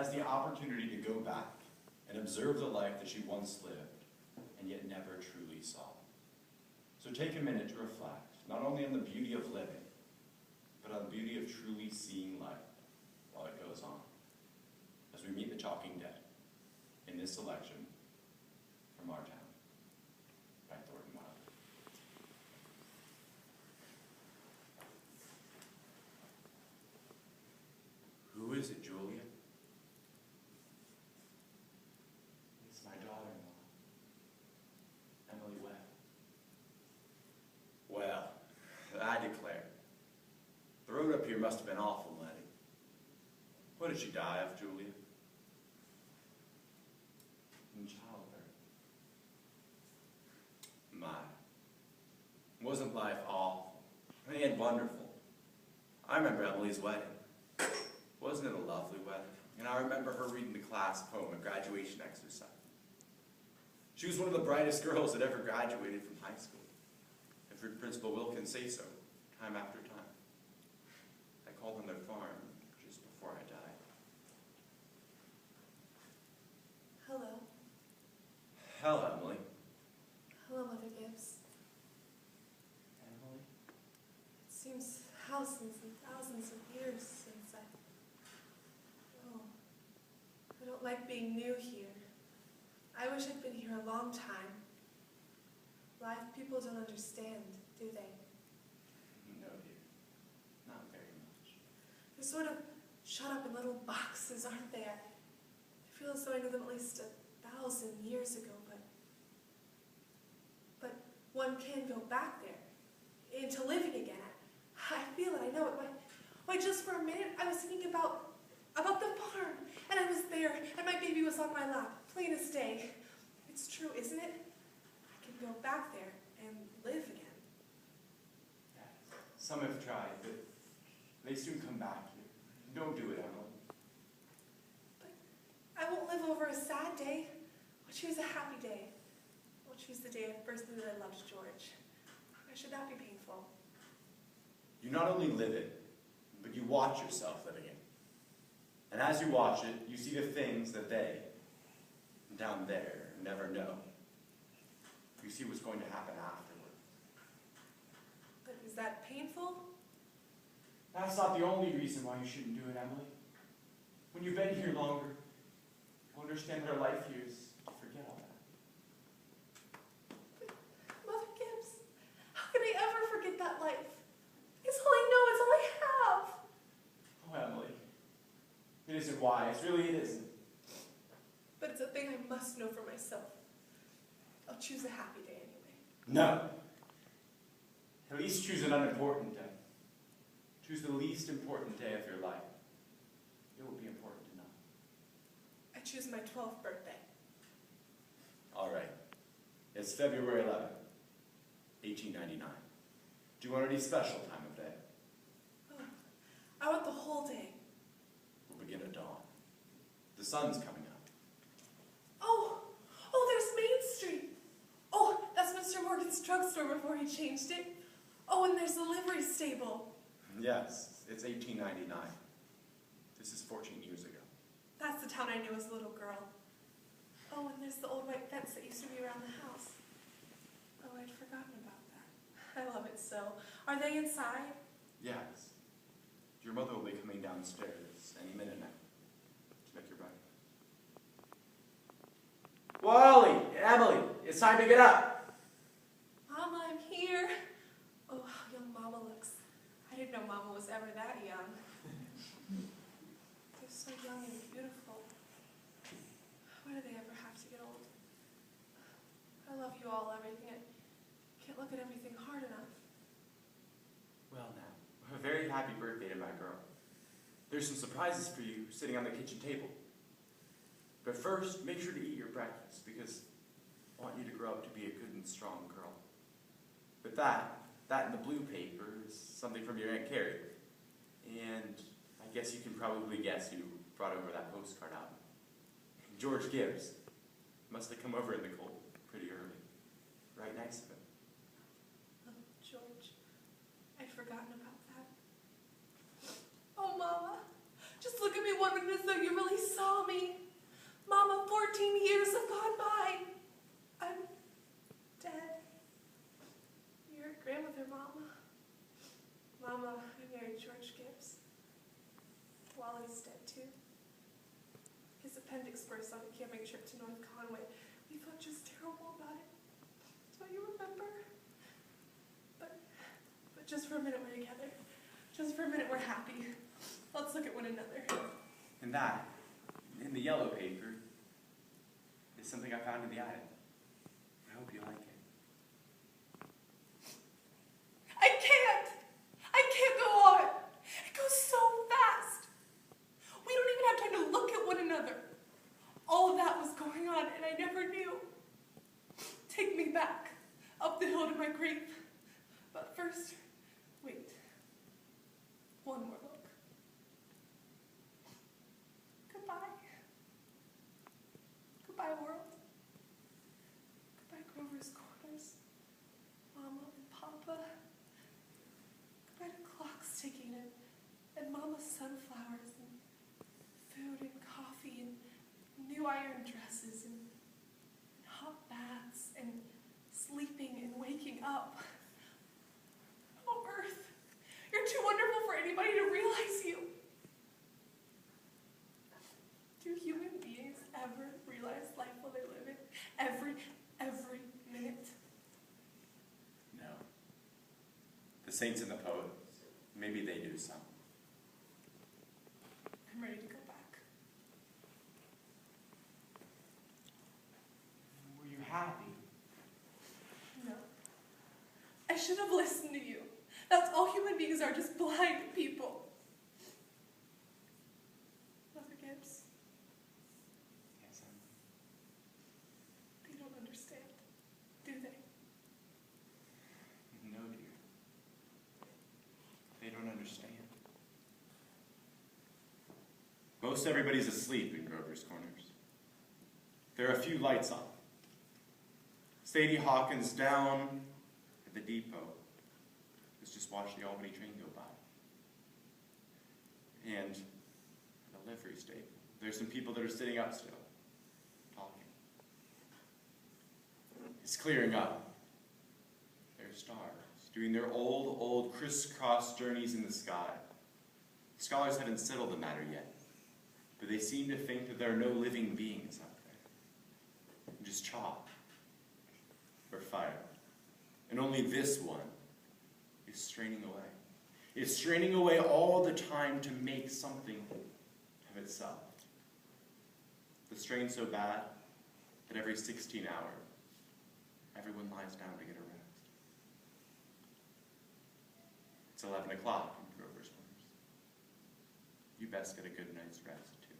has the opportunity to go back and observe the life that she once lived and yet never truly saw. So take a minute to reflect, not only on the beauty of living, but on the beauty of truly seeing life while it goes on, as we meet the Talking Dead in this selection from Our Town by Thornton Wilder. Who is it, Julia? It's my daughter-in-law, Emily Webb. Well, I declare, the road up here must have been awful, Letty. What did she die of, Julia? In childbirth. My. Wasn't life awful and wonderful? I remember Emily's wedding. Wasn't it a lovely wedding? And I remember her reading the class poem at graduation exercise. She was one of the brightest girls that ever graduated from high school. I've heard Principal Wilkins say so, time after time. I called on their farm just before I died. Hello. Hello, Emily. Hello, Mother Gibbs. Emily? It seems thousands and thousands of years since Oh, I don't like being new here. I wish I'd been here a long time. Live people don't understand, do they? No, dear. Not very much. They're sort of shut up in little boxes, aren't they? I feel as though I knew them at least 1,000 years ago, but one can go back there into living again. I feel it, I know it. Why, just for a minute, I was thinking about the farm, and I was there, and my baby was on my lap, plain as day. It's true, isn't it? I can go back there and live again. Yes. Some have tried, but they soon come back here. Don't do it, Emily. But I won't live over a sad day. I'll choose a happy day. I'll choose the day I first knew that I loved George. Why should that be painful? You not only live it, but you watch yourself living it. And as you watch it, you see the things that they, down there, never know. You see what's going to happen afterward. But is that painful? That's not the only reason why you shouldn't do it, Emily. When you've been here longer, you understand what our life here is. You forget all that. Mother Gibbs, how can I ever forget that life? It's all I know, it's all I have. Oh, Emily. It isn't wise. Really, it isn't. But it's a thing I must know for myself. I'll choose a happy day anyway. No. At least choose an unimportant day. Choose the least important day of your life. It will be important enough. I choose my 12th birthday. All right. It's February 11th, 1899. Do you want any special time of day? Oh, I want the whole day. We'll begin at dawn. The sun's coming up. Oh, there's Main Street. Oh, that's Mr. Morgan's drugstore before he changed it. Oh, and there's the livery stable. Yes, it's 1899. This is 14 years ago. That's the town I knew as a little girl. Oh, and there's the old white fence that used to be around the house. Oh, I'd forgotten about that. I love it so. Are they inside? Yes. Your mother will be coming downstairs any minute now to make your breakfast. Wally, Emily, it's time to get up. Mama, I'm here. Oh, how young Mama looks. I didn't know Mama was ever that young. They're so young and beautiful. Why do they ever have to get old? I love you all, everything. I can't look at everything hard enough. Well now, a very happy birthday to my girl. There's some surprises for you sitting on the kitchen table. But first, make sure to eat your breakfast, because I want you to grow up to be a good and strong girl. But that in the blue paper is something from your Aunt Carrie. And I guess you can probably guess who brought over that postcard out. George Gibbs. Must have come over in the cold pretty early. Right next to him. Oh, George. I'd forgotten about that. Oh, Mama. Just look at me wondering as though you really saw Mommy, Mama, 14 years have gone by. I'm dead. Your grandmother, Mama. Mama, I married George Gibbs. Wally's dead too. His appendix burst on a camping trip to North Conway. We felt just terrible about it. Don't you remember? But just for a minute we're together. Just for a minute we're happy. Let's look at one another. And that, in the yellow paper, is something I found in the attic. I hope you like it. I can't go on. It goes so fast. We don't even have time to look at one another. All of that was going on and I never knew. Take me back, up the hill to my grave. But first, wait. One more look. Goodbye. Goodbye, world. Goodbye, Grover's Corners. Mama and Papa. Goodbye to clocks ticking and Mama's sunflowers and food and coffee and new iron dresses and hot baths and sleeping and waking up. Oh, Earth, you're too wonderful for anybody to realize you. Do human beings ever realize life while they live it? Every minute? No. The saints and the poets, maybe they do some. I'm ready to go back. Were you happy? No. I should have listened to you. That's all human beings are, just blind people. Mother Gibbs, Yes, they don't understand, do they? No, dear. They don't understand. Most everybody's asleep in Grover's Corners. There are a few lights on. Sadie Hawkins down at the depot has just watched the Albany train go by. And at the livery stable, there's some people that are sitting up still, talking. It's clearing up. There's stars doing their old crisscross journeys in the sky. Scholars haven't settled the matter yet, but they seem to think that there are no living beings up there. Just chalk or fire. And only this one is straining away. It's straining away all the time to make something of itself. The strain so bad that every 16 hours, everyone lies down to get a rest. It's 11 o'clock in Grover's Corners. You best get a good night's rest, too.